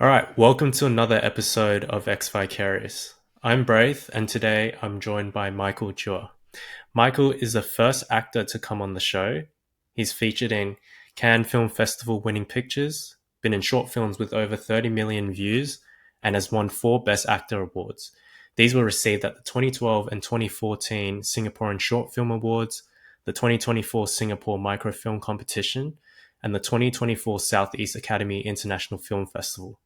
All right, welcome to another episode of Ex-Vicarious. I'm Braith, and today I'm joined by Michael Chua. Michael is the first actor to come on the show. He's featured in Cannes Film Festival winning pictures, been in short films with over 30 million views, and has won 4 Best Actor awards. These were received at the 2012 and 2014 Singaporean Short Film Awards, the 2024 Singapore Microfilm Competition, and the 2024 Southeast Academy International Film Festival.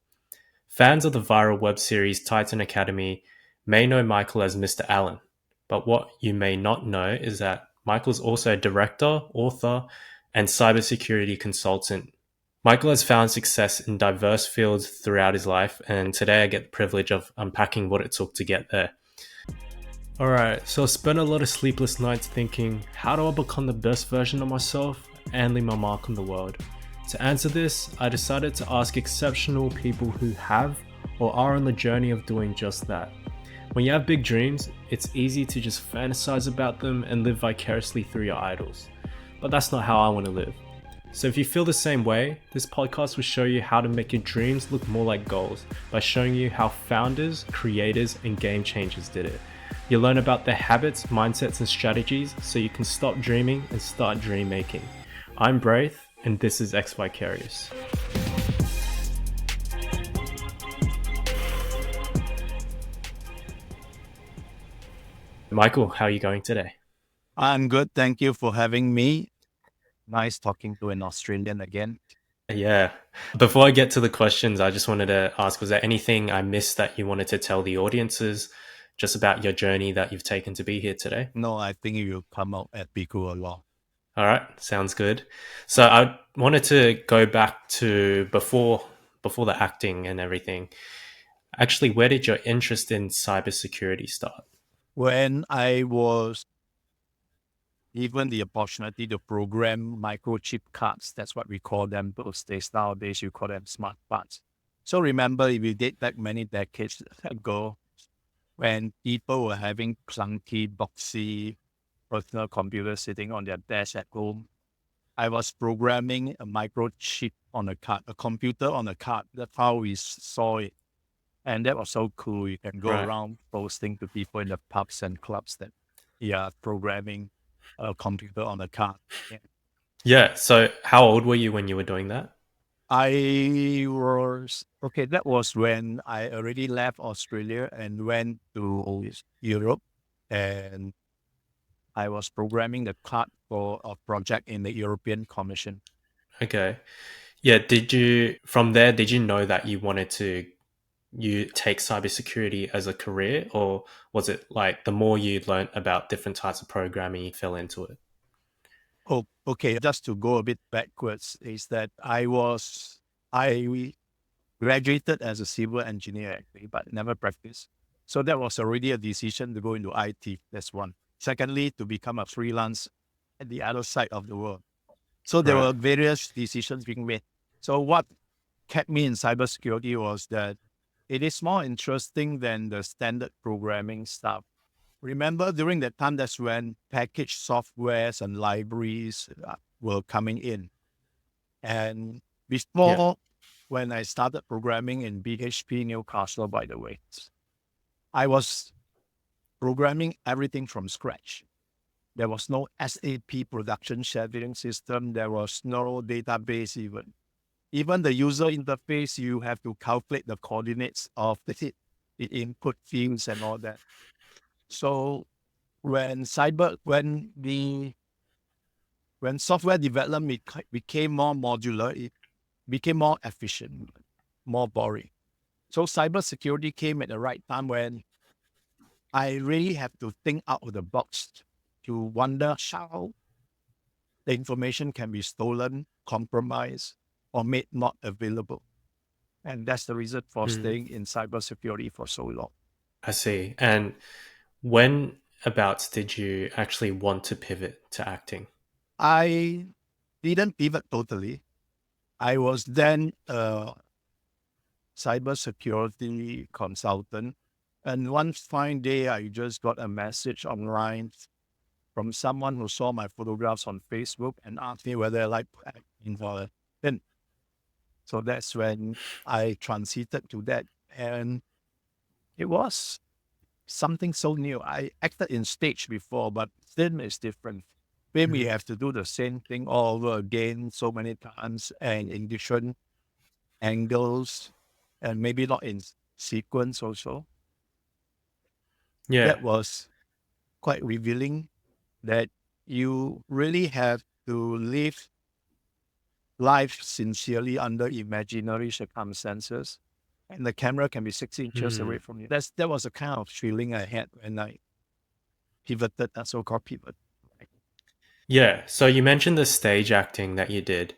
Fans of the viral web series Titan Academy may know Michael as Mr. Allen, but what you may not know is that Michael's also a director, author, and cybersecurity consultant. Michael has found success in diverse fields throughout his life, and today I get the privilege of unpacking what it took to get there. Alright, so I spent a lot of sleepless nights thinking, how do I become the best version of myself and leave my mark on the world? To answer this, I decided to ask exceptional people who have or are on the journey of doing just that. When you have big dreams, it's easy to just fantasize about them and live vicariously through your idols. But that's not how I want to live. So if you feel the same way, this podcast will show you how to make your dreams look more like goals by showing you how founders, creators, and game changers did it. You'll learn about their habits, mindsets, and strategies so you can stop dreaming and start dream making. I'm Braith, and this is Ex-Vicarious. Michael, how are you going today? I'm good. Thank you for having me. Nice talking to an Australian again. Yeah. Before I get to the questions, I just wanted to ask, was there anything I missed that you wanted to tell the audiences just about your journey that you've taken to be here today? No, I think you come out at Piku a lot. All right, sounds good. So I wanted to go back to before the acting and everything. Actually, where did your interest in cybersecurity start? When I was given the opportunity to program microchip cards, that's what we call them those days. Nowadays, you call them smart parts. So remember, if you date back many decades ago, when people were having clunky, boxy personal computers sitting on their desk at home, I was programming a microchip on a card, a computer on a card. That's how we saw it. And that was so cool. You can go Right. around posting to people in the pubs and clubs that you are programming a computer on a card. Yeah. Yeah. So how old were you when you were doing that? I was, okay, that was when I already left Australia and went to Europe. And I was programming the card for a project in the European Commission. Okay. Yeah. Did you know that you wanted to you take cybersecurity as a career, or was it like the more you learned about different types of programming, you fell into it? Oh, okay. Just to go a bit backwards, is that I graduated as a civil engineer actually, but never practiced. So that was already a decision to go into IT. That's one. Secondly, to become a freelance at the other side of the world. So there Right. were various decisions being made. So what kept me in cybersecurity was that it is more interesting than the standard programming stuff. Remember, during that time, that's when packaged softwares and libraries were coming in. And Yeah. before, when I started programming in BHP Newcastle, by the way, I was programming everything from scratch. There was no SAP production scheduling system. There was no database even. Even the user interface, you have to calculate the coordinates of the input fields and all that. So when software development became more modular, it became more efficient, more boring. So cybersecurity came at the right time when I really have to think out of the box to wonder how the information can be stolen, compromised, or made not available. And that's the reason for Mm, staying in cybersecurity for so long. I see. And when abouts did you actually want to pivot to acting? I didn't pivot totally. I was then a cybersecurity consultant. And one fine day, I just got a message online from someone who saw my photographs on Facebook and asked me whether I like acting for a film. So that's when I transited to that. And it was something so new. I acted in stage before, but film is different. Film, you Mhm. have to do the same thing all over again so many times and in different angles and maybe not in sequence also. Yeah. That was quite revealing that you really have to live life sincerely under imaginary circumstances. And the camera can be 6 inches away Mm. from you. That was a kind of feeling I had when I pivoted, that so-called pivot. Yeah. So you mentioned the stage acting that you did.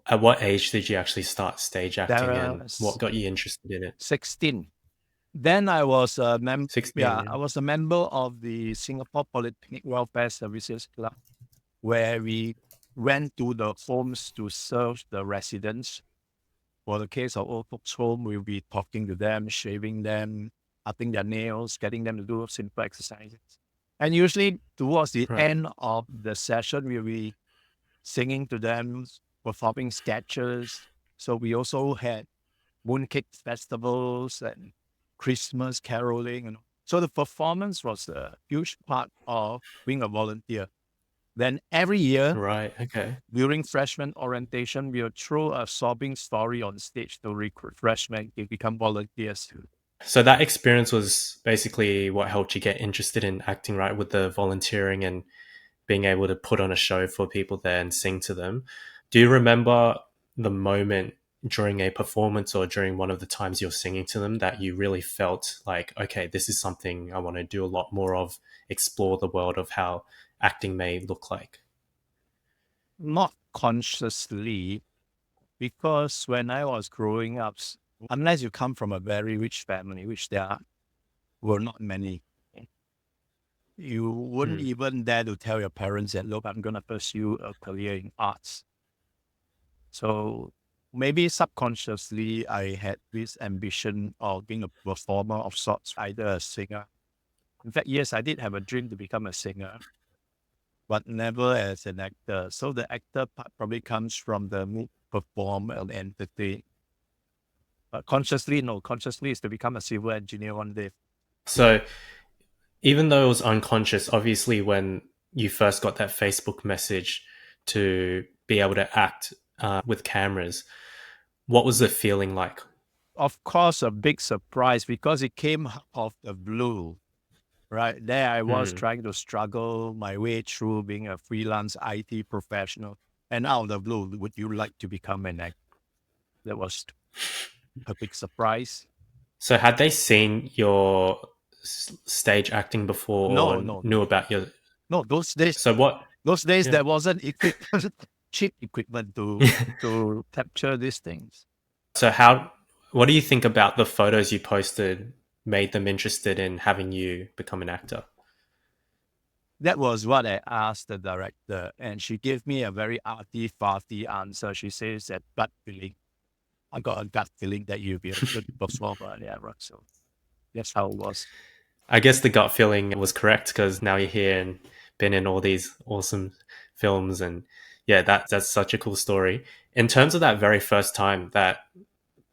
At what age did you actually start stage There acting and what was got you interested in it? 16. Then I was a 16. I was a member of the Singapore Polytechnic Welfare Services Club, where we went to the homes to serve the residents. For the case of old folks home, we'll be talking to them, shaving them, cutting their nails, getting them to do simple exercises. And usually towards the Right. end of the session, we'll be singing to them, performing sketches. So we also had mooncake festivals and Christmas caroling. And so the performance was a huge part of being a volunteer. Then every year Right. Okay. during freshman orientation, we'll throw a sobbing story on stage to recruit freshmen to become volunteers. So that experience was basically what helped you get interested in acting, right? With the volunteering and being able to put on a show for people there and sing to them. Do you remember the moment during a performance or during one of the times you're singing to them that you really felt like, okay, this is something I want to do a lot more of, explore the world of how acting may look like? Not consciously, because when I was growing up, unless you come from a very rich family, which were not many, you wouldn't Mm. even dare to tell your parents that, look, I'm going to pursue a career in arts. So maybe subconsciously, I had this ambition of being a performer of sorts, either a singer. In fact, yes, I did have a dream to become a singer, but never as an actor. So the actor part probably comes from the need to perform and entertain. But consciously, no, consciously is to become a civil engineer one day. So even though it was unconscious, obviously when you first got that Facebook message to be able to act with cameras, what was the feeling like? Of course, a big surprise because it came out of the blue. Right there, I was Mm. trying to struggle my way through being a freelance IT professional. And out of the blue, would you like to become an actor? That was a big surprise. So had they seen your stage acting before No, or no, knew no, about your? no. So what? Those days, Yeah. there wasn't cheap equipment to capture these things. So how? What do you think about the photos you posted made them interested in having you become an actor? That was what I asked the director, and she gave me a very arty-farty answer. She says that gut feeling. I got a gut feeling that you'll be a good performer. Yeah, right. So that's how it was. I guess the gut feeling was correct because now you're here and been in all these awesome films, and yeah, that's such a cool story. In terms of that very first time that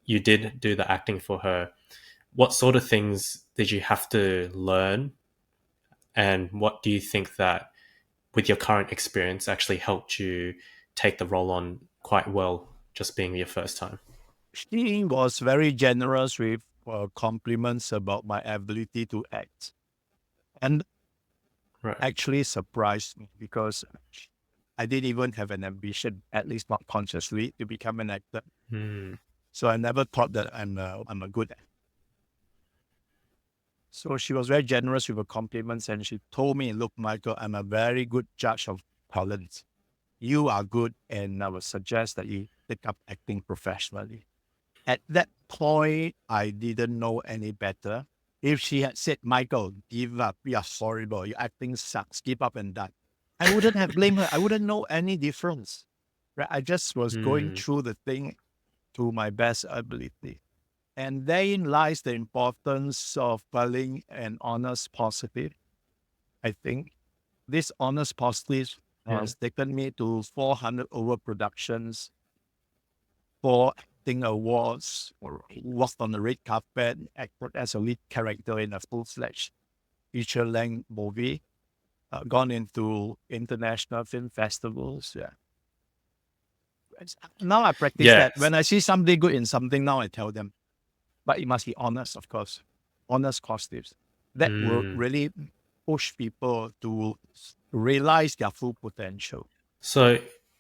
you did do the acting for her, what sort of things did you have to learn, and what do you think that with your current experience actually helped you take the role on quite well, just being your first time? She was very generous with compliments about my ability to act, and Right. actually surprised me because I didn't even have an ambition, at least not consciously, to become an actor. Mm. So I never thought that I'm a good actor. So she was very generous with her compliments, and she told me, "Look, Michael, I'm a very good judge of talent. You are good, and I would suggest that you take up acting professionally." At that point, I didn't know any better. If she had said, "Michael, give up, you are horrible, your acting sucks, give up and die," I wouldn't have blamed her. I wouldn't know any difference. Right? I just was going Mm. through the thing to my best ability. And therein lies the importance of telling an honest positive. I think this honest positive Yeah. has taken me to 400 overproductions for acting awards, or walked on the red carpet, acted as a lead character in a full-fledged feature-length movie, gone into international film festivals. Yeah. Now I practice that. Yes. When I see somebody good in something, now I tell them, but it must be honest, of course, honest positives. That will Mm. really push people to realize their full potential. So,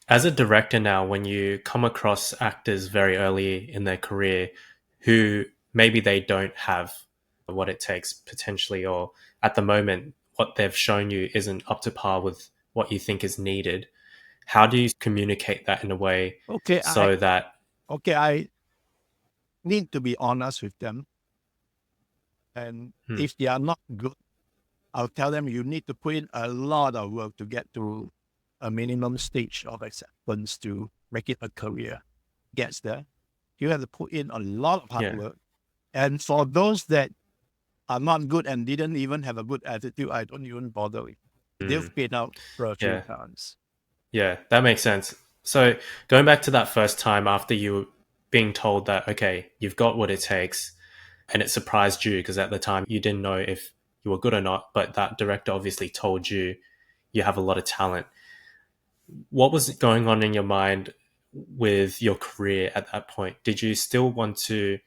as a director now, when you come across actors very early in their career who maybe they don't have what it takes potentially, or at the moment, what they've shown you isn't up to par with what you think is needed, how do you communicate that in a way Okay, so that, I need to be honest with them, and hmm, if they are not good, I'll tell them you need to put in a lot of work to get to a minimum stage of acceptance to make it a career. Gets there. You have to put in a lot of hard yeah, work. And for those that are not good and didn't even have a good attitude, I don't even bother with. hmm, They've been out for a few yeah, times. yeah, that makes sense. So, going back to that first time after you being told that, okay, you've got what it takes, and it surprised you because at the time you didn't know if you were good or not, but that director obviously told you you have a lot of talent. What was going on in your mind with your career at that point? Did you still want to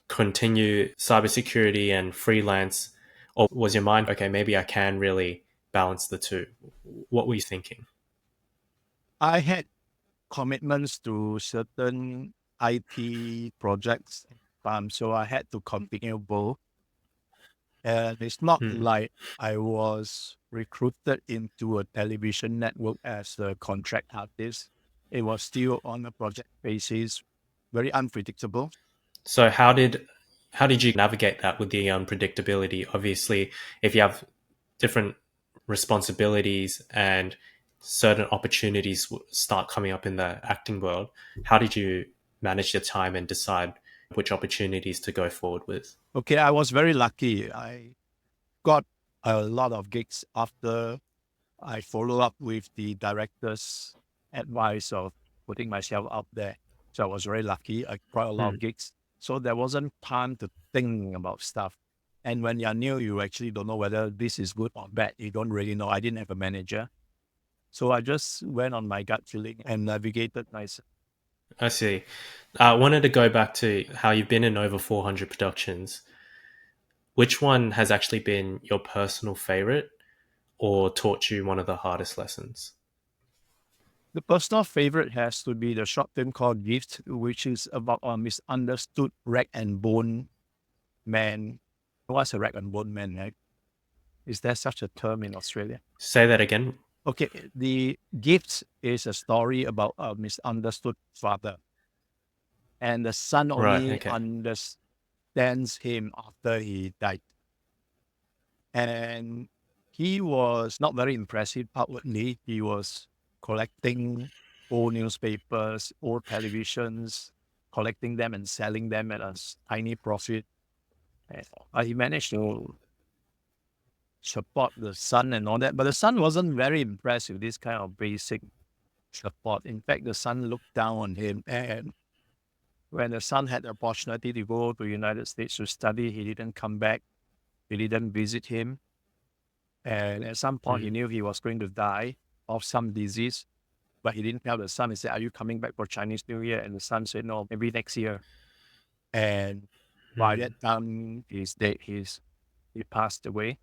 continue cybersecurity and freelance, or was your mind, okay, maybe I can really balance the two? What were you thinking? I had commitments to certain IT projects, so I had to continue both. And it's not Hmm. like I was recruited into a television network as a contract artist. It was still on a project basis, very unpredictable. So how did you navigate that with the unpredictability? Obviously, if you have different responsibilities and certain opportunities start coming up in the acting world, how did you manage your time and decide which opportunities to go forward with? Okay, I was very lucky. I got a lot of gigs after I follow up with the director's advice of putting myself out there. So I was very lucky. I got a lot Hmm. of gigs. So there wasn't time to think about stuff. And when you're new, you actually don't know whether this is good or bad. You don't really know. I didn't have a manager. So I just went on my gut feeling and navigated myself. I see. I wanted to go back to how you've been in over 400 productions. Which one has actually been your personal favorite or taught you one of the hardest lessons? The personal favorite has to be the short film called Gift, which is about a misunderstood rag and bone man. What's a rag and bone man, right? Is there such a term in Australia? Say that again. Okay, the Gift is a story about a misunderstood father, and the son Right. only Okay. understands him after he died. And he was not very impressive outwardly. He was collecting old newspapers, old televisions, collecting them and selling them at a tiny profit. And, he managed to support the son and all that, but the son wasn't very impressed with this kind of basic support. In fact, the son looked down on him, and when the son had the opportunity to go to the United States to study, he didn't come back. He didn't visit him. And at some point, he Mm. knew he was going to die of some disease, but he didn't tell the son. He said, "Are you coming back for Chinese New Year?" And the son said, "No, maybe next year." And by Mm. that time, he's dead. He passed away.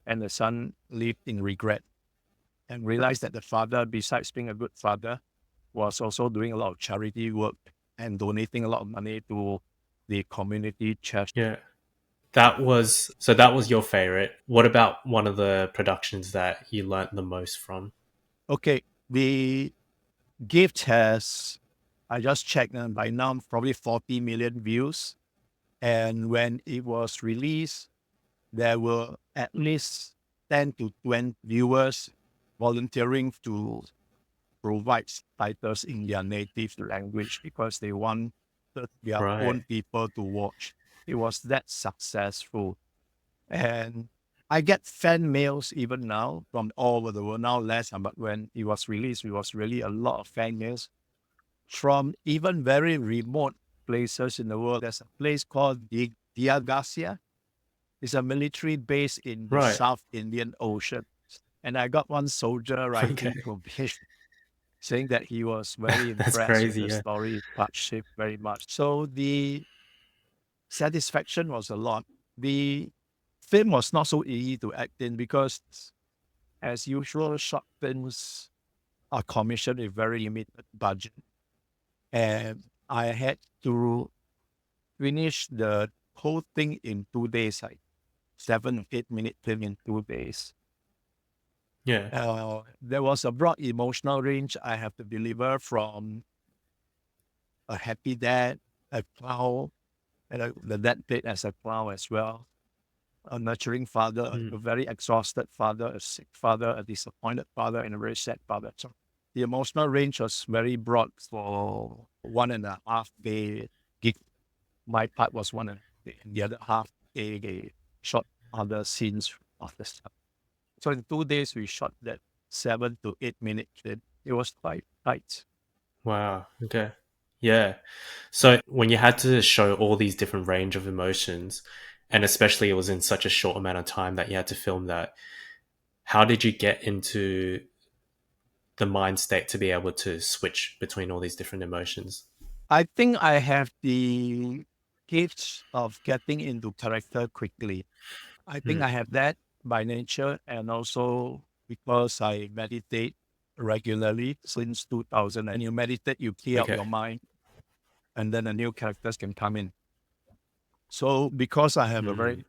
And the son lived in regret and realized that the father, besides being a good father, was also doing a lot of charity work and donating a lot of money to the community church. Yeah. That was your favorite. What about one of the productions that you learnt the most from? Okay, the gift has, I just checked, and by now probably 40 million views. And when it was released, there were at least 10 to 20 viewers volunteering to provide titles in their native language because they wanted their Right. own people to watch. It was that successful. And I get fan mails even now from all over the world, now less, but when it was released, it was really a lot of fan mails. from even very remote places in the world. There's a place called Diagasia. It's a military base in the Right. South Indian Ocean. And I got one soldier Okay. writing to me saying that he was very That's impressed with crazy. the Yeah. story, touched him very much. So the satisfaction was a lot. The film was not so easy to act in because, as usual, short films are commissioned with very limited budget. And I had to finish the whole thing in 2 days, like 7 or 8 minute film in 2 days. Yeah. There was a broad emotional range I have to deliver from a happy dad, a clown, and the dad played as a clown as well, a nurturing father, a Mm. very exhausted father, a sick father, a disappointed father, and a very sad father. So the emotional range was very broad for 1.5 day gig. My part was 1.5 day, and the other half they shot other scenes of the stuff. So in 2 days, we shot that 7 to 8 minute clip. It was quite tight. Wow. Okay. Yeah. So when you had to show all these different range of emotions, and especially it was in such a short amount of time that you had to film that, how did you get into the mind state to be able to switch between all these different emotions? I think I have the gift of getting into character quickly. I think Hmm. I have that by nature, and also because I meditate regularly since 2000. And you meditate, you clear out Okay. your mind, and then the new characters can come in. So because I have a Hmm. very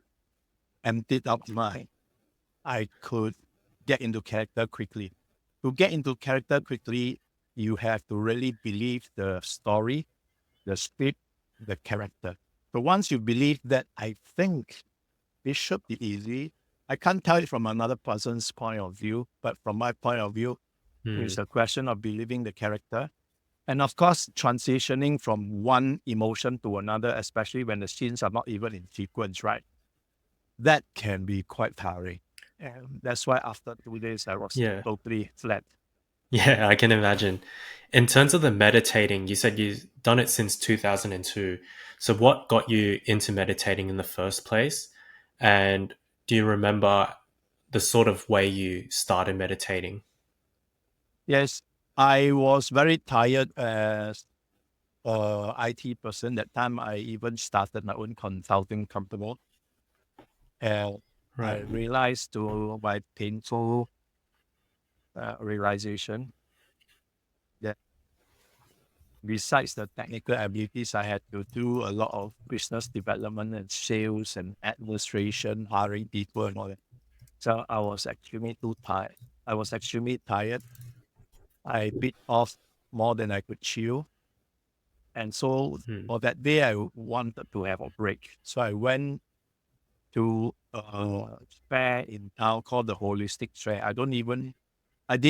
emptied out mind, I could get into character quickly. To get into character quickly, you have to really believe the story, the script, the character. So once you believe that, I think it should be easy. I can't tell it from another person's point of view, but from my point of view, Hmm. it's a question of believing the character. And of course, transitioning from one emotion to another, especially when the scenes are not even in sequence, right? That can be quite tiring. And that's why after 2 days, I was Yeah. totally flat. Yeah, I can imagine. In terms of the meditating, you said you've done it since 2002. So, what got you into meditating in the first place? And do you remember the sort of way you started meditating? Yes, I was very tired as a IT person. That time, I even started my own consulting company. And I Right. realized to my painful realization that besides the technical abilities, I had to do a lot of business development and sales and administration, hiring people and all that. So I was extremely too tired. I was extremely tired. I bit off more than I could chew. And so Hmm. for that day, I wanted to have a break. So I went to a fair in town called the Holistic Fair. I didn't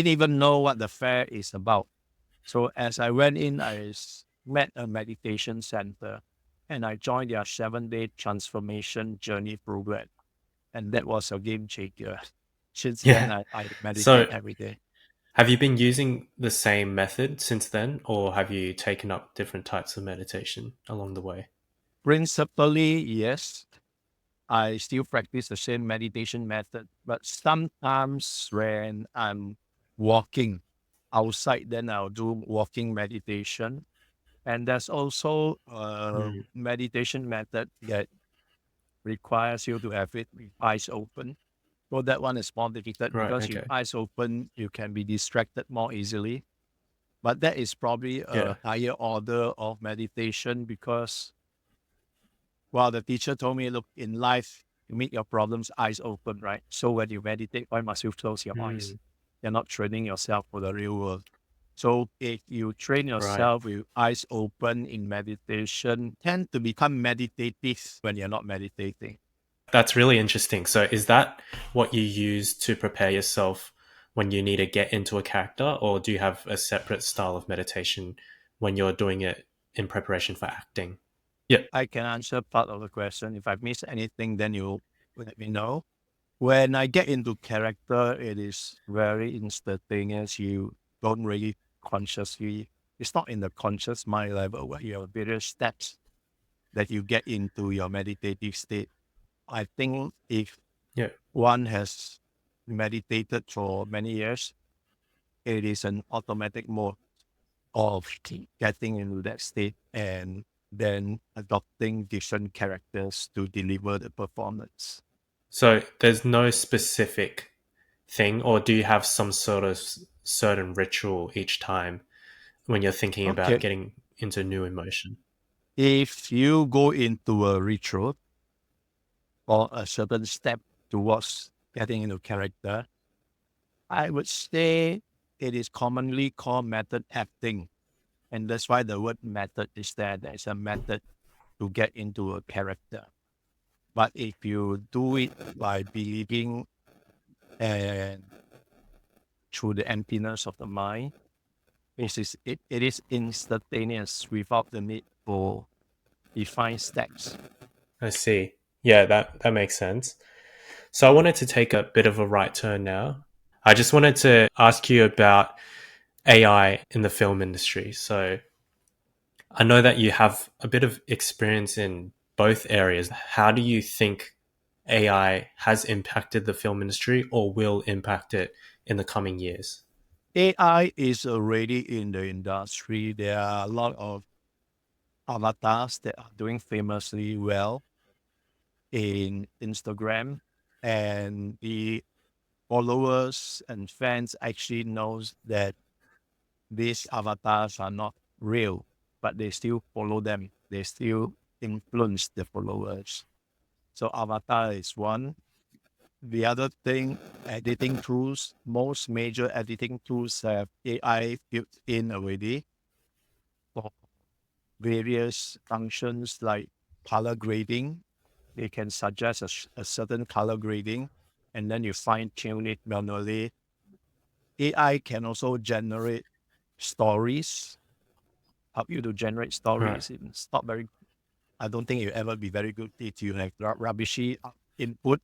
even know what the fair is about. So as I went in, met a meditation center and I joined their 7 day transformation journey program. And that was a game changer. Since then, Yeah. I meditate So, every day. have you been using the same method since then, or have you taken up different types of meditation along the way? Principally, yes, I still practice the same meditation method, but sometimes when I'm walking outside, then I'll do walking meditation. And there's also a Hmm. meditation method that requires you to have it with eyes open. So that one is more difficult Right. because with Okay. eyes open, you can be distracted more easily. But that is probably Yeah. a higher order of meditation because, well, the teacher told me, look, in life, you meet your problems eyes open, right? So when you meditate, why must you close your eyes? Hmm. You're not training yourself for the real world. So if you train Right. yourself with eyes open in meditation, tend to become meditative when you're not meditating. That's really interesting. So, is that what you use to prepare yourself when you need to get into a character, or do you have a separate style of meditation when you're doing it in preparation for acting? Yeah. I can answer part of the question. If I miss anything, then you let me know. When I get into character, it is very instantaneous. You don't really consciously. It's not in the conscious mind level where you have various steps that you get into your meditative state. I think if Yeah. one has meditated for many years, it is an automatic mode of getting into that state and then adopting different characters to deliver the performance. So there's no specific thing, or do you have some sort of certain ritual each time when you're thinking about Okay. getting into new emotion? If you go into a ritual or a certain step towards getting into character, I would say it is commonly called method acting. And that's why the word method is there. There's a method to get into a character. But if you do it by believing and through the emptiness of the mind, it is instantaneous without the need for defined steps. I see. Yeah, that makes sense. So I wanted to take a bit of a right turn now. I just wanted to ask you about AI in the film industry. So I know that you have a bit of experience in both areas. How do you think AI has impacted the film industry or will impact it in the coming years? AI is already in the industry. There are a lot of avatars that are doing famously well in Instagram, and the followers and fans actually knows that these avatars are not real, but they still follow them. They still influence the followers. So avatar is one. The other thing, editing tools. Most major editing tools have AI built in already for various functions like color grading. They can suggest a certain color grading, and then you fine tune it manually. AI can also generate stories, help you to generate Right. stories. It's not very, I don't think it'll ever be very good if you have rubbishy input.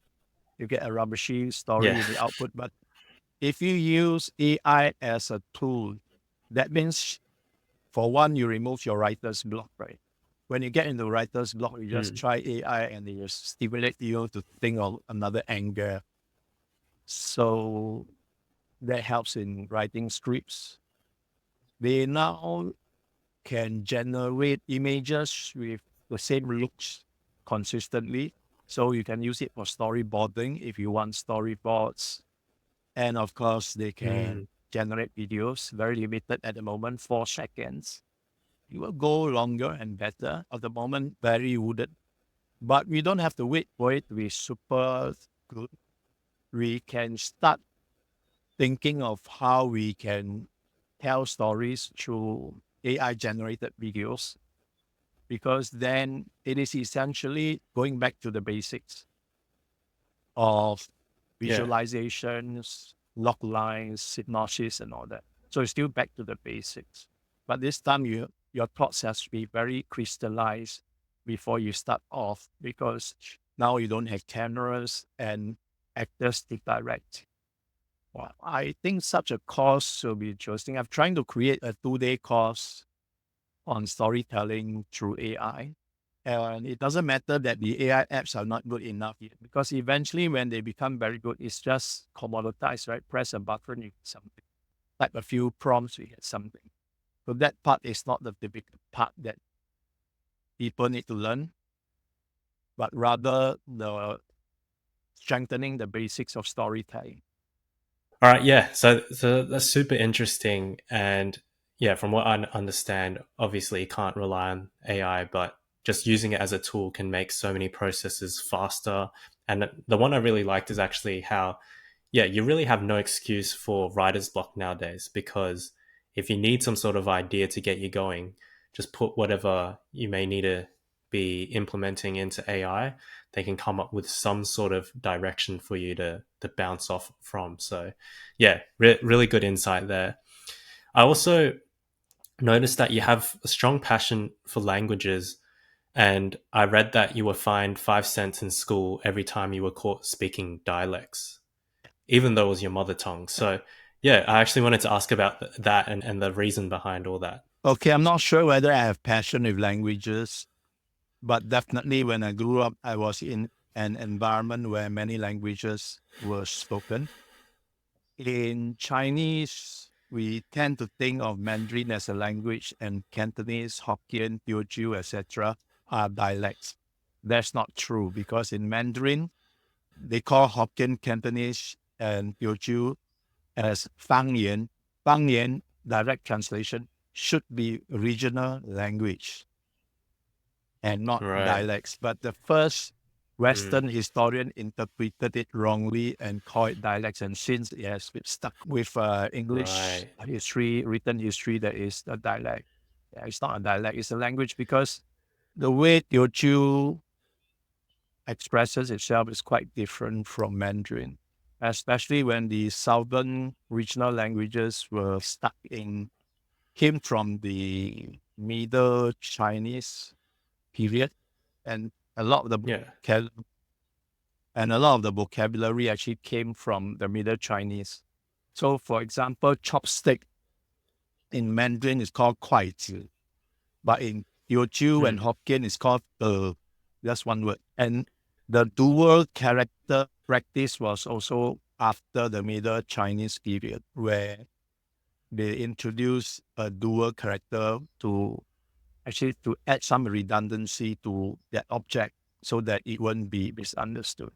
You get a rubbishy story Yeah. in the output. But if you use AI as a tool, that means for one, you remove your writer's block, right? When you get into writer's block, you just Mm, try AI and they just stimulate you to think of another angle. So that helps in writing scripts. They now can generate images with the same looks consistently. So you can use it for storyboarding if you want storyboards. And of course, they mm. can generate videos, very limited at the moment, 4 seconds. It will go longer and better. At the moment, very wooded. But we don't have to wait for it to be super good. We can start thinking of how we can tell stories through AI generated videos, because then it is essentially going back to the basics of Yeah. visualizations, log lines, hypnosis, and all that. So it's still back to the basics. But this time, your thoughts has to be very crystallized before you start off, because now you don't have cameras and actors to direct. Well, I think such a course will be interesting. I'm trying to create a 2-day course on storytelling through AI. And it doesn't matter that the AI apps are not good enough yet, because eventually when they become very good, it's just commoditized, right? Press a button, you get something. Type a few prompts, you get something. So that part is not the typical part that people need to learn, but rather the strengthening the basics of storytelling. All right, yeah. So that's super interesting, and yeah, from what I understand, obviously you can't rely on AI, but just using it as a tool can make so many processes faster. And the one I really liked is actually how, yeah, you really have no excuse for writer's block nowadays because if you need some sort of idea to get you going, just put whatever you may need to be implementing into AI, they can come up with some sort of direction for you to bounce off from. So, yeah, really good insight there. I also noticed that you have a strong passion for languages, and I read that you were fined 5 cents in school every time you were caught speaking dialects, even though it was your mother tongue. So, yeah, I actually wanted to ask about that and the reason behind all that. Okay, I'm not sure whether I have passion with languages, but definitely when I grew up, I was in an environment where many languages were spoken. In Chinese, we tend to think of Mandarin as a language, and Cantonese, Hokkien, Teochew, etc. are dialects. That's not true because in Mandarin, they call Hokkien, Cantonese, and Teochew as Fangyan. Fangyan, direct translation, should be regional language and not Right. dialects. But the first Mm. Western historian interpreted it wrongly and called it dialects. And since it has been stuck with English Right. history, written history, that is a dialect. Yeah, it's not a dialect, it's a language because the way Teochew expresses itself is quite different from Mandarin, especially when the southern regional languages were stuck in, came from the Middle Chinese period, and a lot of the Yeah. and a lot of the vocabulary actually came from the Middle Chinese. So, for example, chopstick in Mandarin is called kuai zi, but in Teochew and Mm. Hokkien it's called that's one word. And the dual character practice was also after the Middle Chinese period, where they introduced a dual character to actually to add some redundancy to that object so that it won't be misunderstood.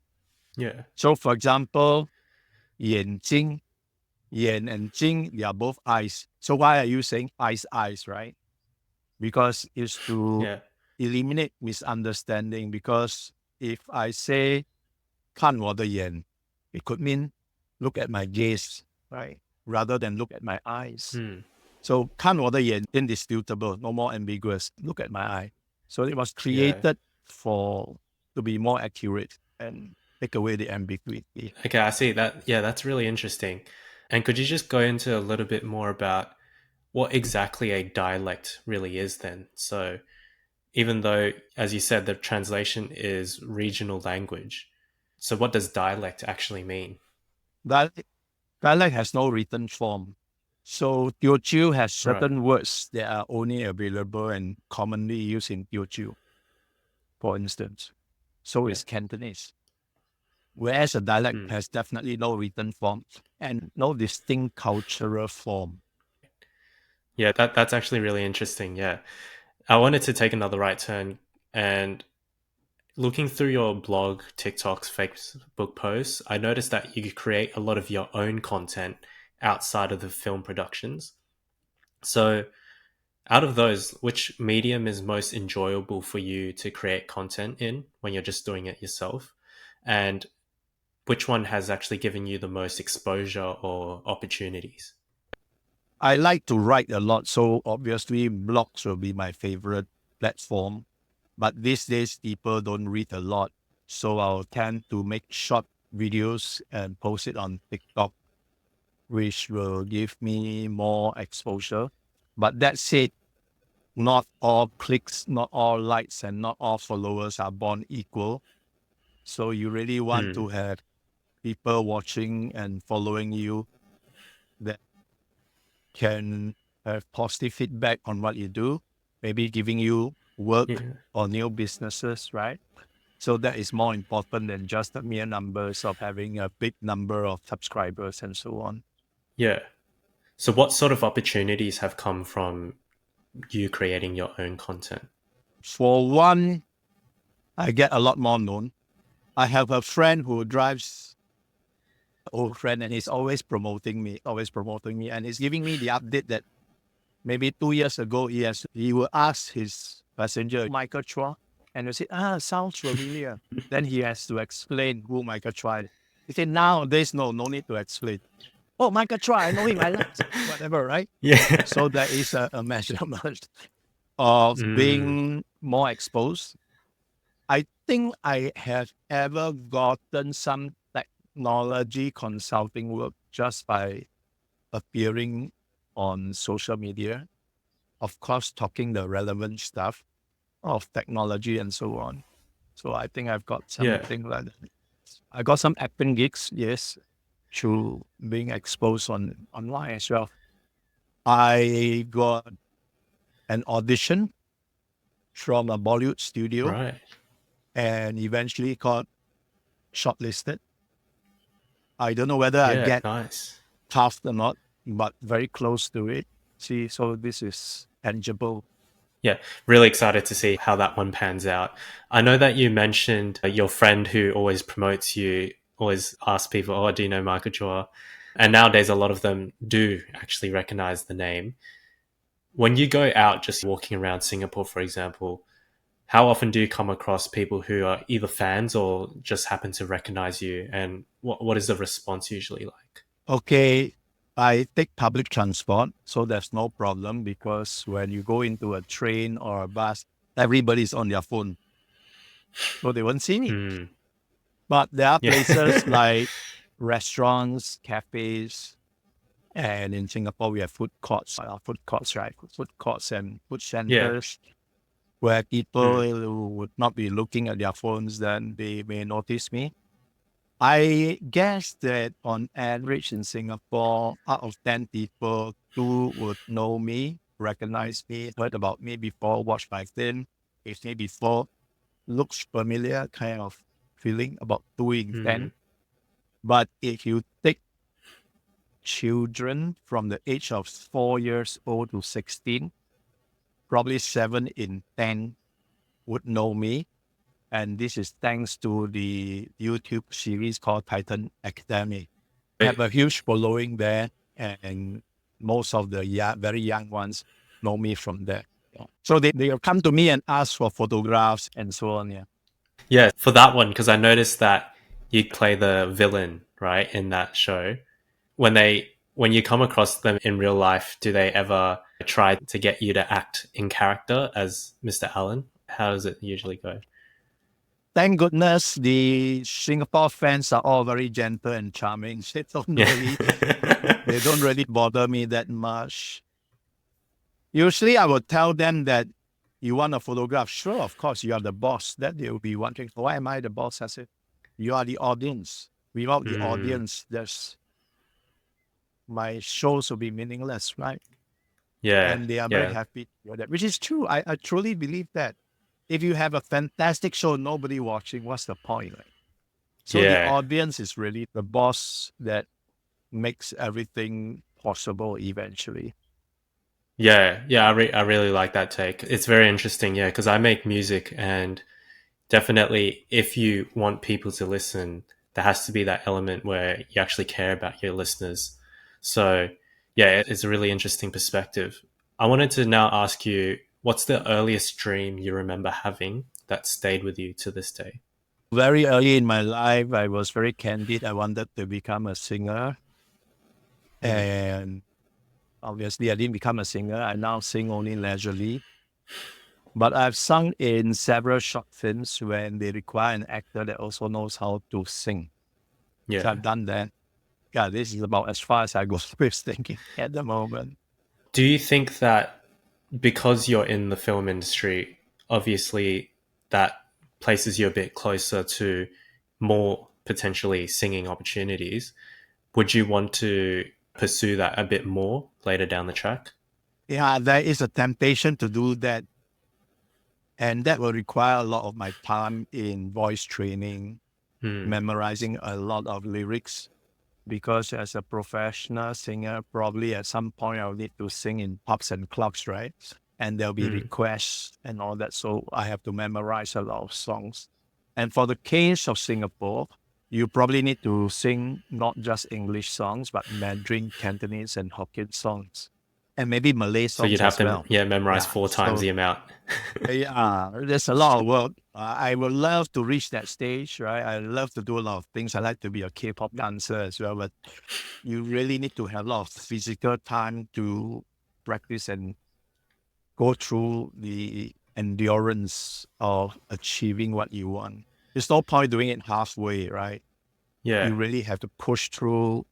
Yeah. So, for example, 眼睛, yen and jing, they are both eyes. So why are you saying eyes, right? Because it's to Yeah. eliminate misunderstanding. Because if I say 看我的眼, it could mean look at my gaze, right? Rather than look at my eyes. Mm. So 看我的眼, indisputable, no more ambiguous. Look at my eye. So it was Yeah. created for to be more accurate and take away the ambiguity. Okay, I see that. Yeah, that's really interesting. And could you just go into a little bit more about what exactly a dialect really is then? So, even though, as you said, the translation is regional language, so what does dialect actually mean? That dialect has no written form. So Teochew has Right. certain words that are only available and commonly used in Teochew, for instance. So Yeah. is Cantonese. Whereas a dialect Mm. has definitely no written form and no distinct cultural form. Yeah, that's actually really interesting. Yeah. I wanted to take another right turn and looking through your blog, TikToks, Facebook posts, I noticed that you create a lot of your own content outside of the film productions. So, out of those, which medium is most enjoyable for you to create content in when you're just doing it yourself? And which one has actually given you the most exposure or opportunities? I like to write a lot, so obviously blogs will be my favorite platform. But these days, people don't read a lot, so I'll tend to make short videos and post it on TikTok, which will give me more exposure. But that said, not all clicks, not all likes, and not all followers are born equal. So you really want Hmm. to have people watching and following you that can have positive feedback on what you do, maybe giving you work Yeah. or new businesses, right? So that is more important than just the mere numbers of having a big number of subscribers and so on. Yeah. So, what sort of opportunities have come from you creating your own content? For one, I get a lot more known. I have a friend who drives old friend and he's always promoting me, and he's giving me the update that maybe 2 years ago he will ask his passenger Michael Chua, and they say, sounds familiar. Then he has to explain who Michael Chua is. He said nowadays no need to explain. Oh, Michael Chua, I know him, I like whatever, right? Yeah. So there is a measurement of Mm. being more exposed. I think I have ever gotten some technology consulting work just by appearing on social media. Of course, talking the relevant stuff of technology and so on. So I think I've got Yeah. something like that. I got some acting gigs, yes, through being exposed on online as well. I got an audition from a Bollywood studio Right. and eventually got shortlisted. I don't know whether I Yeah, get nice. passed or not, but very close to it. See, so this is tangible. Yeah, really excited to see how that one pans out. I know that you mentioned your friend who always promotes you, always asks people, "Oh, do you know Michael Chua?" And nowadays, a lot of them do actually recognize the name. When you go out just walking around Singapore, for example, how often do you come across people who are either fans or just happen to recognize you? And what is the response usually like? Okay, I take public transport, so there's no problem because when you go into a train or a bus, everybody's on their phone, so they won't see me. Mm, But there are places yeah. like restaurants, cafes, and in Singapore we have food courts, right? Food courts and food Yeah. centers where people Mm, who would not be looking at their phones, then they may notice me. I guess that on average in Singapore, out of 10 people, two would know me, recognize me, heard about me before, watched my film, if me before, looks familiar kind of feeling, about 2 in mm, 10. But if you take children from the age of 4 years old to 16, probably 7 in 10 would know me. And this is thanks to the YouTube series called Titan Academy. Have a huge following there, and most of the very young ones know me from there. Yeah. So they'll come to me and ask for photographs and so on. Yeah. yeah, for that one, because I noticed that you play the villain, right, in that show. When you come across them in real life, do they ever try to get you to act in character as Mr. Allen? How does it usually go? Thank goodness the Singapore fans are all very gentle and charming. Yeah. They don't really bother me that much. Usually I would tell them that you want a photograph. Sure, of course, you are the boss. That they will be wondering, why am I the boss? I said, you are the audience. Without the Mm, audience, my shows will be meaningless, right? yeah, And they are very yeah, happy to hear that, which is true. I truly believe that. If you have a fantastic show, nobody watching, what's the point, right? So the yeah. audience is really the boss that makes everything possible eventually. Yeah, yeah, I really like that take. It's very interesting, yeah, because I make music and definitely if you want people to listen, there has to be that element where you actually care about your listeners. So, yeah, it's a really interesting perspective. I wanted to now ask you, what's the earliest dream you remember having that stayed with you to this day? Very early in my life, I was very candid. I wanted to become a singer. Mm, And obviously, I didn't become a singer. I now sing only leisurely. But I've sung in several short films when they require an actor that also knows how to sing. So yeah. I've done that. Yeah, this is about as far as I go with thinking at the moment. Do you think that because you're in the film industry, obviously that places you a bit closer to more potentially singing opportunities? Would you want to pursue that a bit more later down the track? Yeah, there is a temptation to do that. And that will require a lot of my time in voice training, Hmm. memorizing a lot of lyrics. Because as a professional singer, probably at some point I'll need to sing in pubs and clubs, right? And there'll be Hmm. requests and all that. So I have to memorize a lot of songs. And for the case of Singapore, you probably need to sing not just English songs, but Mandarin, Cantonese, and Hokkien songs, and maybe Malay So you'd songs have as to, well. yeah, memorize Yeah. 4 times So the amount. yeah, there's a lot of work. I would love to reach that stage, right? I love to do a lot of things. I like to be a K-pop dancer as well, but you really need to have a lot of physical time to practice and go through the endurance of achieving what you want. There's no point doing it halfway, right? Yeah. You really have to push through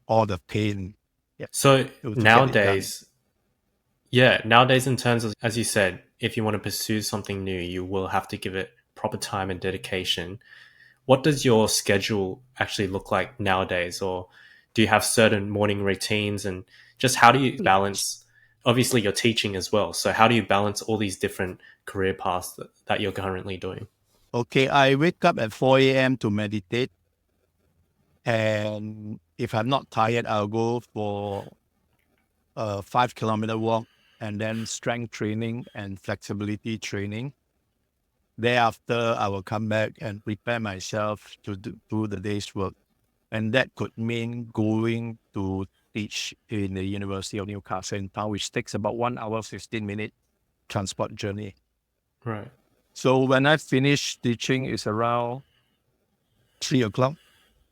all the pain, yeah, So to get it done. nowadays, in terms of, as you said, if you want to pursue something new, you will have to give it proper time and dedication. What does your schedule actually look like nowadays? Or do you have certain morning routines and just how do you balance obviously you're teaching as well. So how do you balance all these different career paths that you're currently doing? Okay, I wake up at 4 a.m. to meditate. And if I'm not tired, I'll go for a 5 kilometer walk and then strength training and flexibility training. Thereafter, I will come back and prepare myself to do the day's work. And that could mean going to teach in the University of Newcastle in town, which takes about 1 hour, 15 minute transport journey. Right. So when I finish teaching, it's around 3 o'clock.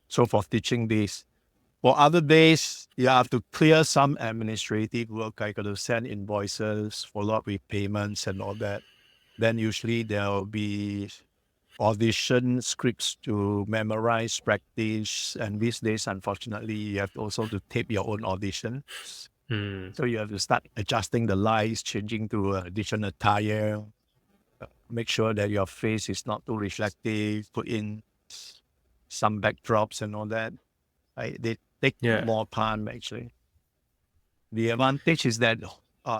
So for teaching days. For other days, you have to clear some administrative work. I got to send invoices, follow up with payments and all that. Then usually there'll be audition scripts to memorize, practice. And these days, unfortunately, you have also to tape your own audition. Mm. So you have to start adjusting the lights, changing to additional attire, make sure that your face is not too reflective, put in some backdrops and all that. They take Yeah. more time actually. The advantage is that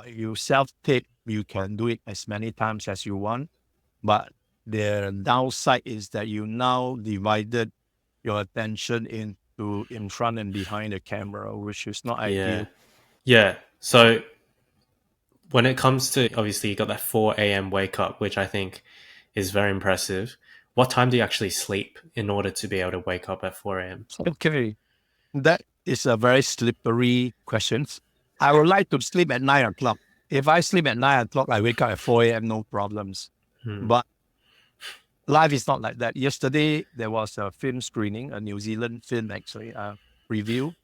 you self-tape, you can do it as many times as you want. But the downside is that you now divided your attention into in front and behind the camera, which is not Yeah. ideal. Yeah. So when it comes to, obviously you got that 4 a.m. wake up, which I think is very impressive. What time do you actually sleep in order to be able to wake up at 4 a.m.? Okay, that is a very slippery question. I would like to sleep at 9 o'clock. If I sleep at 9 o'clock, I wake up at 4 a.m., no problems. Hmm. But life is not like that. Yesterday, there was a film screening, a New Zealand film actually, a review.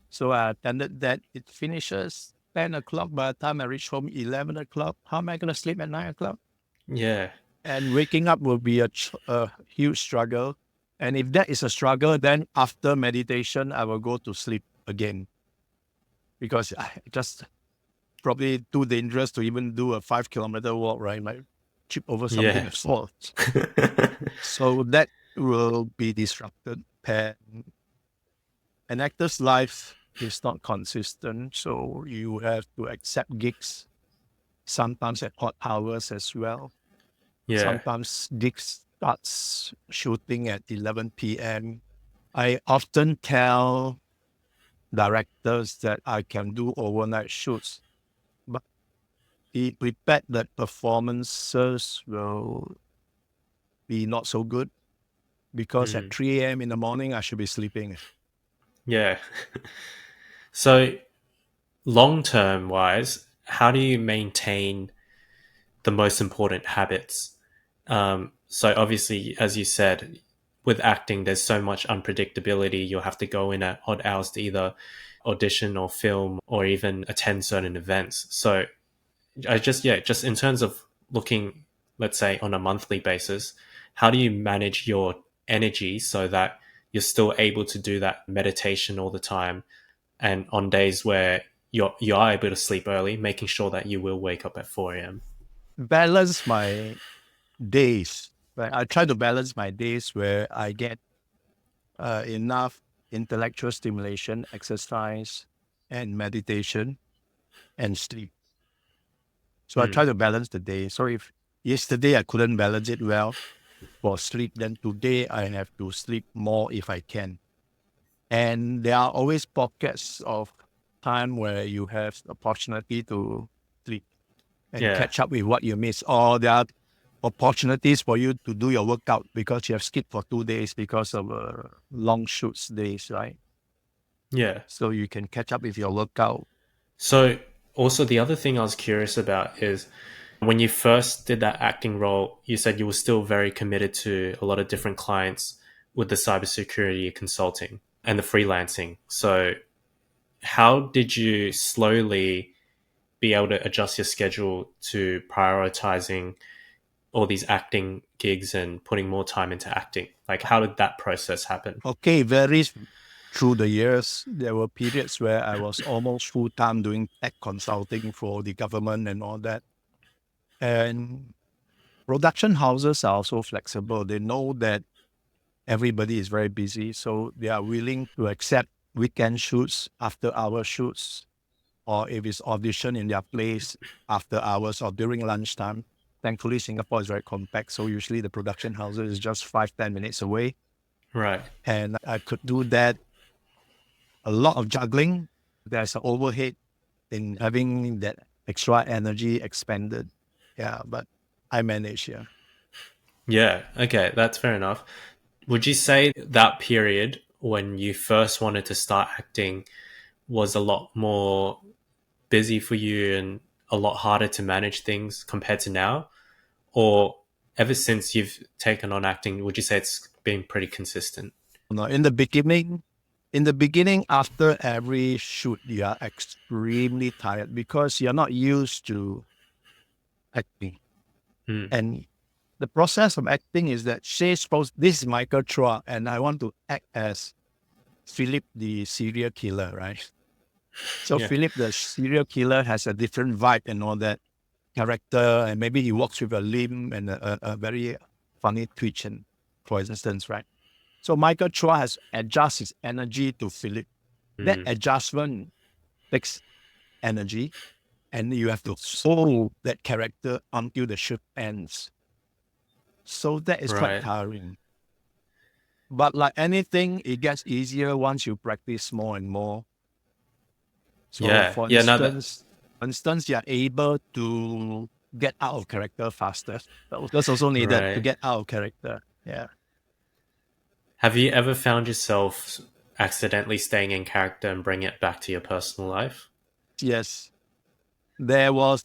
So I attended that. It finishes 10 o'clock. By the time I reach home, 11 o'clock. How am I going to sleep at 9 o'clock? Yeah. And waking up will be a huge struggle. And if that is a struggle, then after meditation, I will go to sleep again because I just probably too dangerous to even do a 5 kilometer walk, right? Might trip over something Yeah. and fall. So that will be disrupted. And an actor's life is not consistent. So you have to accept gigs, sometimes at odd hours as well. Yeah. Sometimes gigs starts shooting at 11 p.m. I often tell directors that I can do overnight shoots, but be prepared that performances will be not so good because at Mm. 3 a.m. in the morning, I should be sleeping. Yeah. So long term wise, how do you maintain the most important habits? So obviously, as you said, with acting, there's so much unpredictability. You'll have to go in at odd hours to either audition or film or even attend certain events. So I just, yeah, just in terms of looking, let's say on a monthly basis, how do you manage your energy so that you're still able to do that meditation all the time, and on days where you are able to sleep early, making sure that you will wake up at 4 a.m. Balance my days. Right? I try to balance my days where I get enough intellectual stimulation, exercise, and meditation and sleep. So I try Mm. to balance the day. So if yesterday I couldn't balance it well for sleep, then today I have to sleep more if I can. And there are always pockets of time where you have opportunity to sleep and Yeah. catch up with what you miss. Or there are opportunities for you to do your workout because you have skipped for 2 days because of long shoots days, right? Yeah. So you can catch up with your workout. So also the other thing I was curious about is when you first did that acting role, you said you were still very committed to a lot of different clients with the cybersecurity consulting and the freelancing. So how did you slowly be able to adjust your schedule to prioritizing all these acting gigs and putting more time into acting? Like, how did that process happen? Okay, varies through the years. There were periods where I was almost full time doing tech consulting for the government and all that. And production houses are also flexible. They know that everybody is very busy, so they are willing to accept weekend shoots, after hour shoots. or if it's audition in their place after hours or during lunchtime. Thankfully, Singapore is very compact, so usually the production houses is just 5-10 minutes away, Right. and I could do that. A lot of juggling. There's an overhead in having that extra energy expended. Yeah, but I manage. Yeah. Yeah. Okay. That's fair enough. Would you say that period when you first wanted to start acting was a lot more busy for you and a lot harder to manage things compared to now? Or ever since you've taken on acting, would you say it's been pretty consistent? No, in the beginning, after every shoot, you are extremely tired because you're not used to acting. Mm, And the process of acting is that say suppose this is Michael Chua and I want to act as Philip the serial killer, right? So yeah. Philip the serial killer has a different vibe and all that character, and maybe he walks with a limp and a very funny twitch, and for instance, right? So Michael Chua has adjust his energy to Philip. That Mm, adjustment takes energy, and you have to hold that character until the shoot ends. So that is quite right. tiring. But like anything, it gets easier once you practice more and more. So Yeah. Yeah. No, that, for instance, you're able to get out of character faster. That's also needed to right. get out of character. Yeah. Have you ever found yourself accidentally staying in character and bringing it back to your personal life? Yes. There was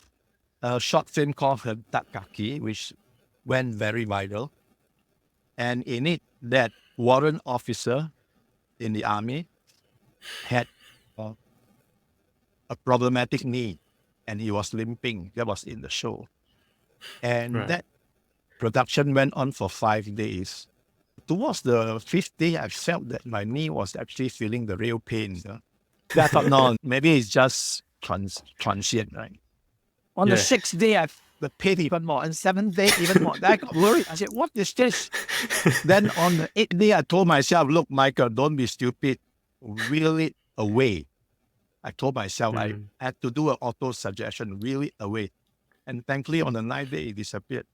a short film called Takaki, which went very viral. And in it, that warrant officer in the army had uh, a problematic knee and he was limping. That was in the show. And Right. that production went on for 5 days. Towards the fifth day, I felt that my knee was actually feeling the real pain. Then I thought, no, maybe it's just transient, right? On the Yeah. sixth day, I felt the pain even more, and seventh day even more. Then I got worried. I said, "What is this?" Then on the eighth day, I told myself, "Look, Michael, don't be stupid. Wheel it away." I told myself I Mm, had to do an auto suggestion, wheel it away. And thankfully, on the ninth day, it disappeared.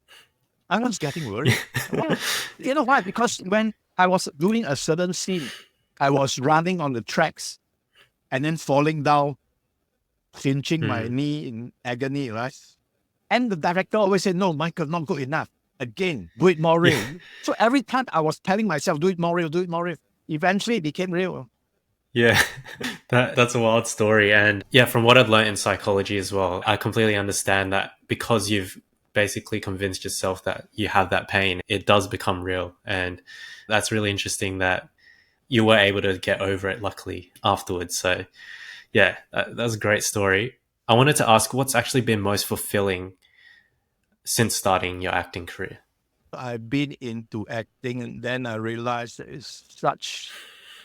I was getting worried. Well, you know why? Because when I was doing a certain scene, I was running on the tracks and then falling down, clinching my mm. knee in agony, right? And the director always said, "No, Michael, not good enough. Again, do it more Yeah. real." So every time I was telling myself, do it more real, do it more real. Eventually, it became real. Yeah. That's a wild story. And yeah, from what I've learned in psychology as well, I completely understand that because you've basically convinced yourself that you have that pain, it does become real. And that's really interesting that you were able to get over it luckily afterwards. So yeah, that's a great story. I wanted to ask what's actually been most fulfilling since starting your acting career? I've been into acting, and then I realized it's such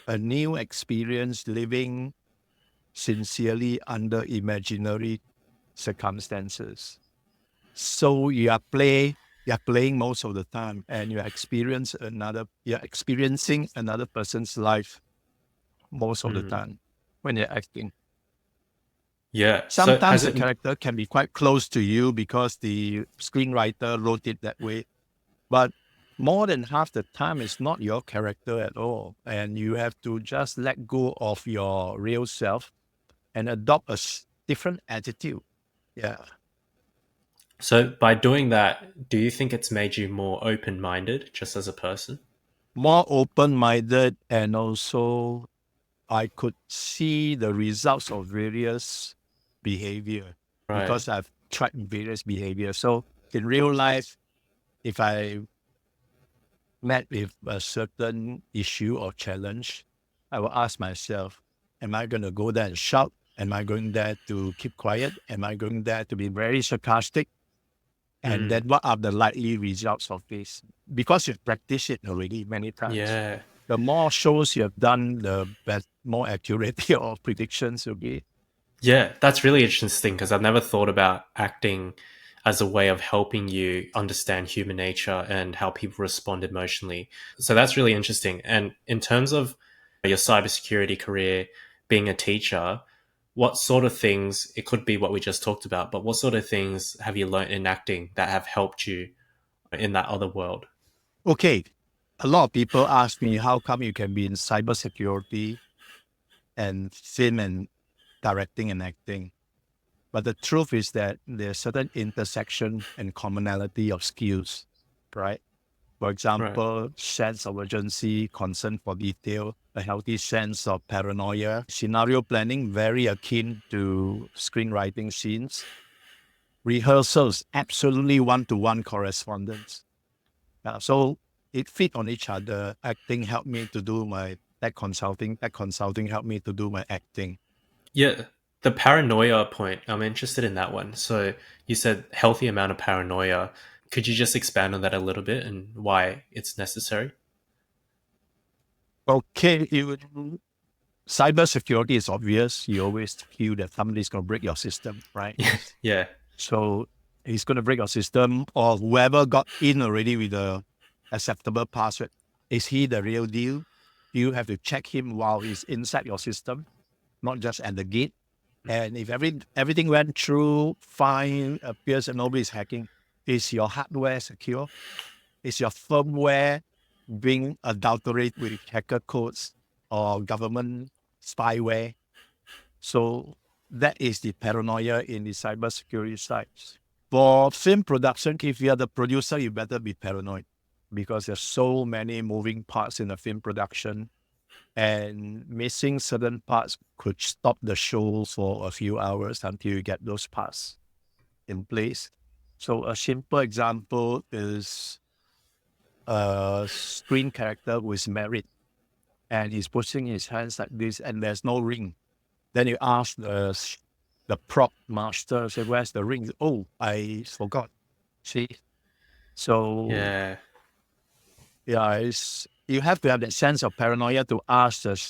a new experience living sincerely under imaginary circumstances. So you're playing most of the time, and you're experiencing another person's life most of the Mm. time when you're acting. Yeah. So Sometimes has the it? character can be quite close to you because the screenwriter wrote it that way. But more than half the time, it's not your character at all. And you have to just let go of your real self and adopt a different attitude. Yeah. So by doing that, do you think it's made you more open-minded just as a person? More open minded, and also I could see the results of various behavior Right. because I've tried various behavior. So in real life, if I met with a certain issue or challenge, I will ask myself, am I going to go there and shout? Am I going there to keep quiet? Am I going there to be very sarcastic? And Mm. then what are the likely results of this? Because you've practiced it already many times. Yeah. The more shows you have done, the more accurate your predictions will be. Yeah, that's really interesting because I've never thought about acting as a way of helping you understand human nature and how people respond emotionally. So that's really interesting. And in terms of your cybersecurity career, being a teacher, what sort of things, it could be what we just talked about, but what sort of things have you learned in acting that have helped you in that other world? Okay, a lot of people ask me, how come you can be in cybersecurity and film and directing and acting? But the truth is that there's certain intersection and commonality of skills, right? For Right. example, sense of urgency, concern for detail, a healthy sense of paranoia, scenario planning, very akin to screenwriting scenes, rehearsals, absolutely one-to-one correspondence. So it fit on each other. Acting helped me to do my tech consulting helped me to do my acting. Yeah, the paranoia point, I'm interested in that one. So you said healthy amount of paranoia. Could you just expand on that a little bit and why it's necessary? Okay, cybersecurity is obvious. You always feel that somebody's going to break your system, right? Yeah. So he's going to break your system, or whoever got in already with a acceptable password. Is he the real deal? You have to check him while he's inside your system, not just at the gate. And if everything went through fine, appears that nobody's hacking, is your hardware secure? Is your firmware being adulterated with hacker codes or government spyware? So that is the paranoia in the cybersecurity side. For film production, if you're the producer, you better be paranoid because there's so many moving parts in a film production, and missing certain parts could stop the show for a few hours until you get those parts in place. So a simple example is a screen character who is married and he's pushing his hands like this and there's no ring. Then you ask the prop master, say, where's the ring? Oh, I forgot. See? So Yeah. yeah, you have to have that sense of paranoia to ask the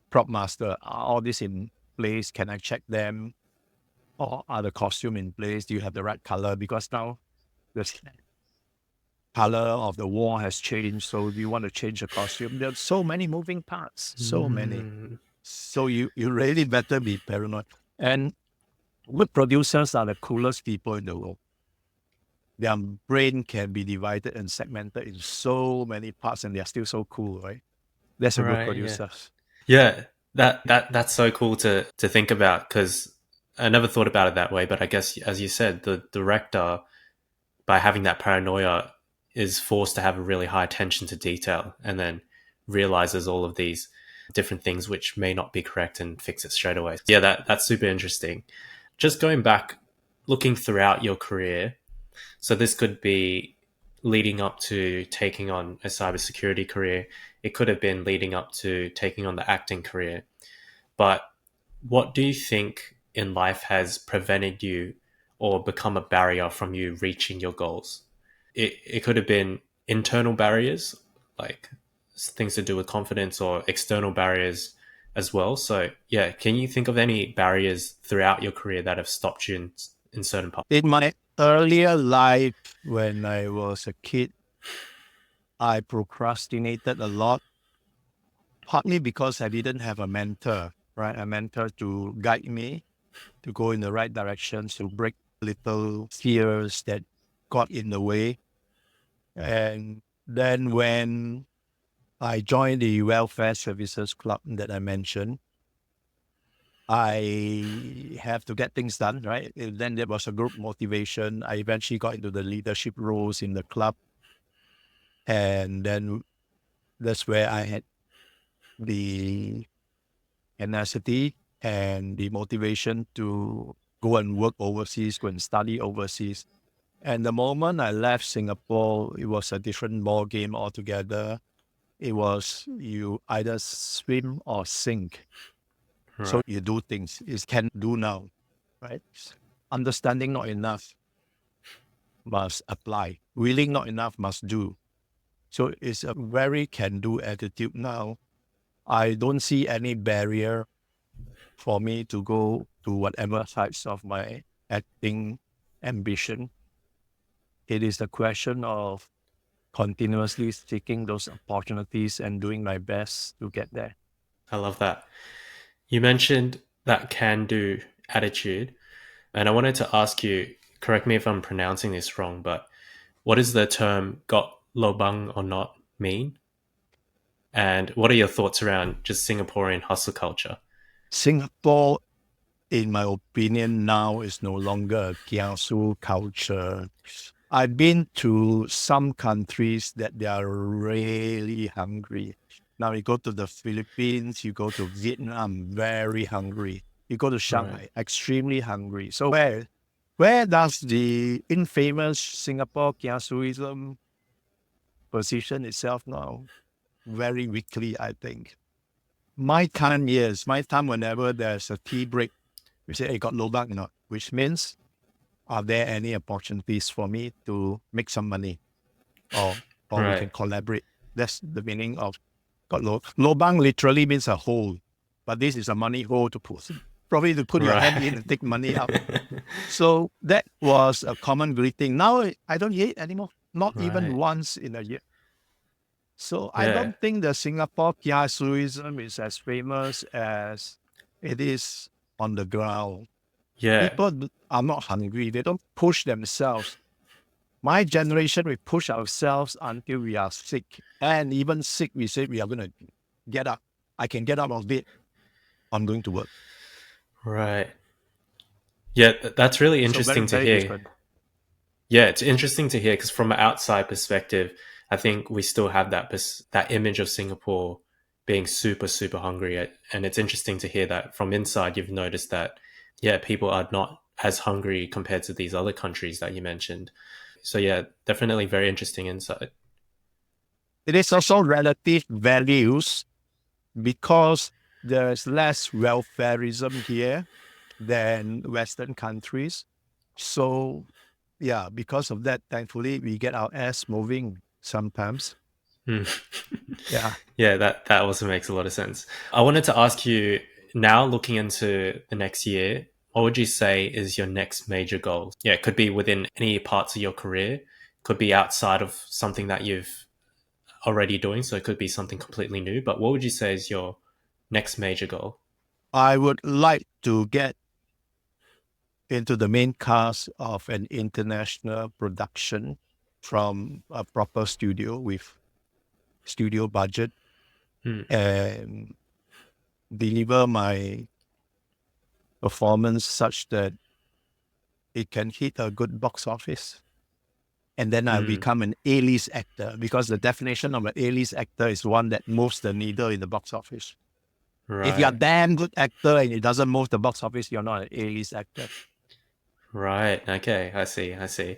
prop master, are all this in place? Can I check them? Or are the costume in place? Do you have the right color? Because now the color of the wall has changed. So do you want to change the costume? There's so many moving parts, so many. Mm, So you really better be paranoid. And good producers are the coolest people in the world. Their brain can be divided and segmented in so many parts, and they're still so cool, right? That's a good right. Yeah. producer. Yeah. That's so cool to think about because I never thought about it that way. But I guess, as you said, the director, by having that paranoia, is forced to have a really high attention to detail and then realizes all of these different things which may not be correct and fix it straight away. Yeah, that's super interesting. Just going back, looking throughout your career, so this could be leading up to taking on a cybersecurity career. It could have been leading up to taking on the acting career. But what do you think in life has prevented you or become a barrier from you reaching your goals? It could have been internal barriers, like things to do with confidence, or external barriers as well. So, yeah, can you think of any barriers throughout your career that have stopped you in certain parts? In my earlier life, when I was a kid, I procrastinated a lot, partly because I didn't have a mentor, right? A mentor to guide me to go in the right direction, to break little fears that got in the way. And then when I joined the welfare services club that I mentioned, I have to get things done, right? And then there was a group motivation. I eventually got into the leadership roles in the club. And then that's where I had the tenacity and the motivation to go and work overseas, go and study overseas. And the moment I left Singapore, it was a different ball game altogether. It was you either swim or sink. So Right. you do things. It can do now, right? Understanding not enough, must apply. Willing not enough, must do. So it's a very can do attitude now. I don't see any barrier for me to go to whatever sides of my acting ambition. It is a question of continuously seeking those opportunities and doing my best to get there. I love that. You mentioned that can do attitude. And I wanted to ask you, correct me if I'm pronouncing this wrong, but what does the term got lobang or not mean? And what are your thoughts around just Singaporean hustle culture? Singapore, in my opinion, now is no longer a kiasu culture. I've been to some countries that they are really hungry. Now you go to the Philippines, you go to Vietnam, very hungry. You go to Right. Shanghai, extremely hungry. So where does the infamous Singapore kiasuism position itself now? Very weakly, I think. My time, yes, my time whenever there's a tea break, we say, hey, got lobang or not? Which means, are there any opportunities for me to make some money or we Right. can collaborate? That's the meaning of got lobang literally means a hole, but this is a money hole to put, probably to put your hand in Right. and take money out. So that was a common greeting. Now I don't hear it anymore, not even Right. once in a year. So I Yeah. don't think the Singapore kiasuism is as famous as it is on the ground. Yeah. People are not hungry. They don't push themselves. My generation, we push ourselves until we are sick. And even sick, we say we are going to get up. I can get up of bed. I'm going to work. Right. Yeah, that's really So very, interesting to very hear. different. Yeah, it's interesting to hear because from an outside perspective, I think we still have that image of Singapore being super super hungry, and it's interesting to hear that from inside you've noticed that yeah, people are not as hungry compared to these other countries that you mentioned. So yeah, definitely very interesting insight. It is also relative values because there's less welfareism here than Western countries. So, yeah, because of that, thankfully, we get our ass moving sometimes. Hmm. Yeah. Yeah, that also makes a lot of sense. I wanted to ask you now, looking into the next year, what would you say is your next major goal? Yeah, it could be within any parts of your career, could be outside of something that you've already doing, so it could be something completely new. But what would you say is your next major goal? I would like to get into the main cast of an international production from a proper studio with studio budget Hmm. and deliver my performance such that it can hit a good box office. And then I Hmm. become an A-list actor because the definition of an A-list actor is one that moves the needle in the box office. If you're a Right. damn good actor and it doesn't move the box office, you're not an A-list actor. Right. Okay. I see. I see.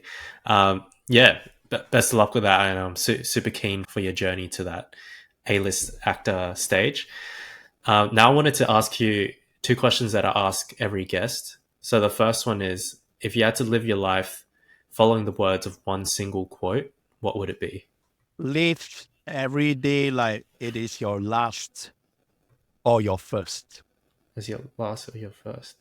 Yeah. Best of luck with that, and I'm super keen for your journey to that A-list actor stage. Now, I wanted to ask you two questions that I ask every guest. So the first one is, if you had to live your life following the words of one single quote, what would it be? Live every day like it is your last or your first. As your last or your first?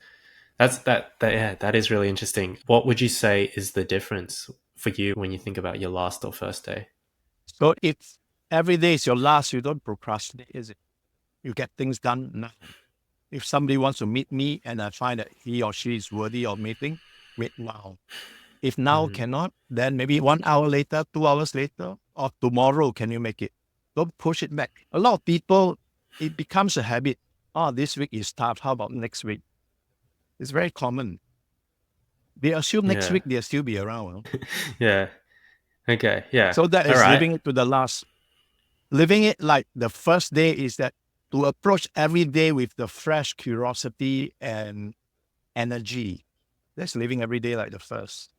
Yeah, that is really interesting. What would you say is the difference for you when you think about your last or first day? So if every day is your last, you don't procrastinate, is it? You get things done now. If somebody wants to meet me and I find that he or she is worthy of meeting, wait now. If now Mm, cannot, then maybe 1 hour later, 2 hours later, or tomorrow, can you make it? Don't push it back. A lot of people, it becomes a habit. Oh, this week is tough. How about next week? It's very common. They assume next yeah. week they'll still be around. Huh? Yeah. Okay. Yeah. So that All is right. living it to the last. Living it like the first day is that to approach every day with the fresh curiosity and energy. That's living every day like the first.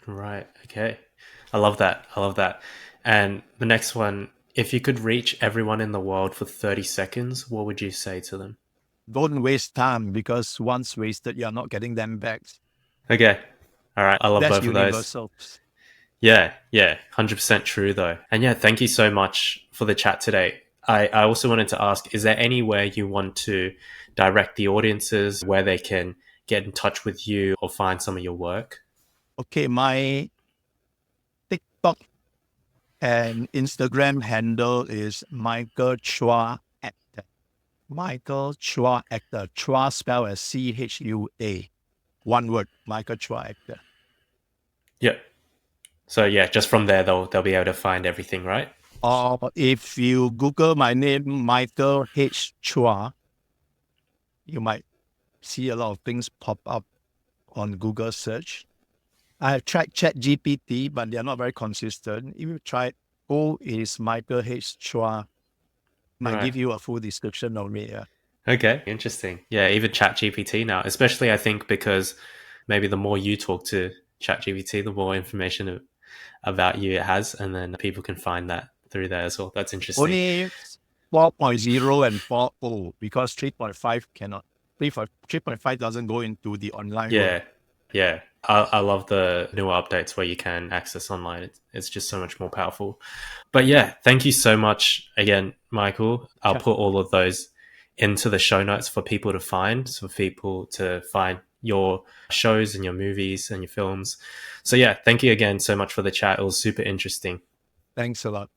Right. Okay. I love that. I love that. And the next one, if you could reach everyone in the world for 30 seconds, what would you say to them? Don't waste time because once wasted, you're not getting them back. Okay. All right. I love That's both of those. universal. Yeah. Yeah. 100% true, though. And yeah, thank you so much for the chat today. I also wanted to ask, is there anywhere you want to direct the audiences where they can get in touch with you or find some of your work? Okay, my TikTok and Instagram handle is Michael Chua Actor. Michael Chua actor. Chua spelled as Chua. One word. Michael Chua actor. Yep. So yeah, just from there they'll be able to find everything, right? Or if you Google my name, Michael H. Chua, you might see a lot of things pop up on Google search. I have tried ChatGPT, but they are not very consistent. If you try, who is Michael H. Chua, might Right. give you a full description of me. Yeah. Okay, interesting. Yeah, even ChatGPT now, especially I think because maybe the more you talk to ChatGPT, the more information about you it has, and then people can find that through there as well. That's interesting. Only 4.0 and 4.0 because 3.5 cannot. 3.5 doesn't go into the online world. Yeah, yeah. I love the newer updates where you can access online. It's just so much more powerful. But yeah, thank you so much again, Michael. I'll Sure. put all of those into the show notes for people to find, so for people to find your shows and your movies and your films. So yeah, thank you again so much for the chat. It was super interesting. Thanks a lot.